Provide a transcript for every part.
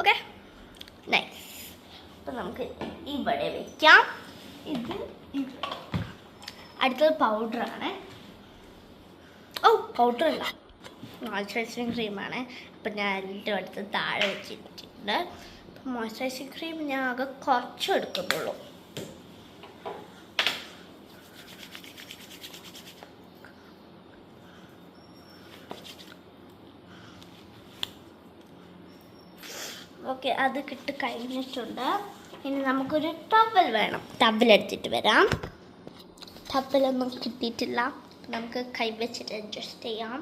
Okay nice. അപ്പം നമുക്ക് ഇവിടെ വയ്ക്കാം. ഇത് അടുത്തത് പൗഡറാണ്. പൗഡർ അല്ല, മോയ്സ്ചറൈസിങ് ക്രീമാണ്. അപ്പം ഞാൻ എല്ലാം അടുത്ത് താഴെ വെച്ചിട്ടുണ്ട്. അപ്പം മോയ്സ്ചറൈസിങ് ക്രീം ഞാൻ ആകെ കുറച്ച് എടുക്കുന്നുള്ളൂ. ഓക്കെ, അത് കിട്ടി കഴിഞ്ഞിട്ടുണ്ട്. ഇനി നമുക്കൊരു ടവൽ വേണം. ടവലെടുത്തിട്ട് വരാം. ടവലൊന്നും കിട്ടിയിട്ടില്ല. നമുക്ക് കൈ വെച്ചിട്ട് അഡ്ജസ്റ്റ് ചെയ്യാം.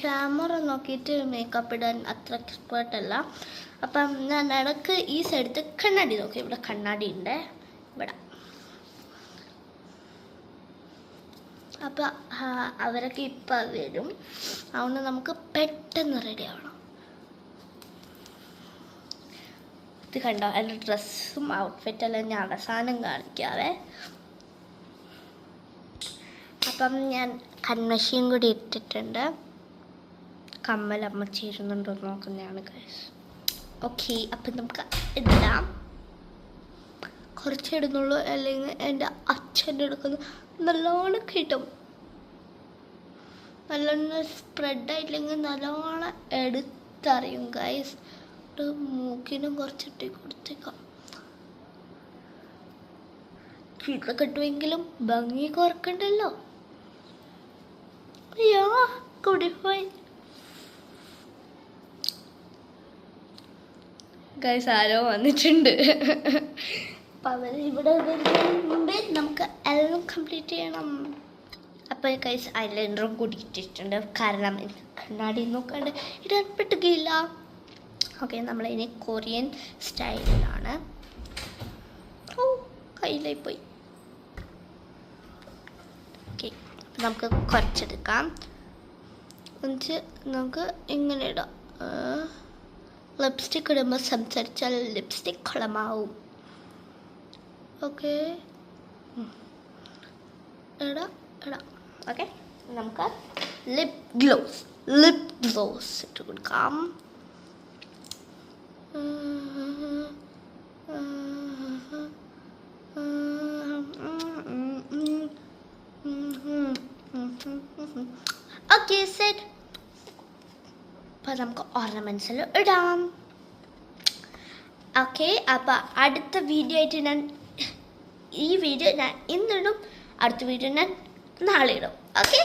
ക്യാമറ നോക്കിയിട്ട് മേക്കപ്പ് ഇടാൻ അത്ര എക്സ്പേർട്ടല്ല. അപ്പം ഞാൻ ഇടയ്ക്ക് ഈ സൈഡത്ത് കണ്ണാടി നോക്കി. ഇവിടെ കണ്ണാടി ഉണ്ട് ഇവിടെ. അപ്പം അവരൊക്കെ ഇപ്പം വരും. അതുകൊണ്ട് നമുക്ക് പെട്ടെന്ന് റെഡി ആവണം. ഇത് കണ്ടോ, എൻ്റെ ഡ്രസ്സും ഔട്ട്ഫിറ്റെല്ലാം ഞാൻ അവസാനം കാണിക്കാവേ. അപ്പം ഞാൻ കൺമഷിയും കൂടി ഇട്ടിട്ടുണ്ട്. കമ്മലമ്മ ചേരുന്നുണ്ടോ നോക്കുന്നതാണ് ഗൈസ്. ഓക്കെ, അപ്പം നമുക്ക് ഇടാം. കുറച്ച് ഇടുന്നുള്ളൂ, അല്ലെങ്കിൽ എൻ്റെ അച്ഛൻ്റെ എടുക്കുന്നു നല്ലോണം കിട്ടും. നല്ലോണം സ്പ്രെഡായില്ലെങ്കിൽ നല്ലോണം എടുത്തറിയും ഗൈസ്. മൂക്കിനും കുറച്ചിട്ട് കൊടുത്തേക്കാം. ചീത്ത കിട്ടുമെങ്കിലും ഭംഗി കുറക്കണ്ടല്ലോ. അയ്യോ കൂടിപ്പോയി ഗൈസ്. ആരോ വന്നിട്ടുണ്ട്. അപ്പം അവർ ഇവിടെ മുമ്പേ നമുക്ക് എല്ലാം കംപ്ലീറ്റ് ചെയ്യണം. അപ്പോൾ ഗൈസ് ഐലൈനറും കൂടി ഇട്ടിട്ടുണ്ട്. കാരണം എനിക്ക് കണ്ണാടി നോക്കാണ്ട് ഇടാൻ പറ്റുകയില്ല. ഓക്കെ, നമ്മളിനി കൊറിയൻ സ്റ്റൈലിലാണ്. കയ്യിലായി പോയി. ഓക്കെ, നമുക്ക് കുറച്ചെടുക്കാം. എന്നിട്ട് നമുക്ക് ഇങ്ങനെ ഇടാം. ലിപ്സ്റ്റിക് ഇടുമ്പോൾ സംസാരിച്ചാൽ ലിപ്സ്റ്റിക് കുളമാവും. ഓക്കെ, ഇടാം. ഓക്കെ, നമുക്ക് ലിപ് ഗ്ലോസ് ഇട്ട് കൊടുക്കാം. Okay set. അപ്പോൾ നമുക്ക് ഓർണമെൻറ്റ്സിൽ ഇടാം. ഓക്കെ, അപ്പോൾ അടുത്ത വീഡിയോ ആയിട്ട് ഈ വീഡിയോ ഞാൻ ഇന്നിടും. അടുത്ത വീഡിയോ ഞാൻ നാളെ ഇടും. ഓക്കെ.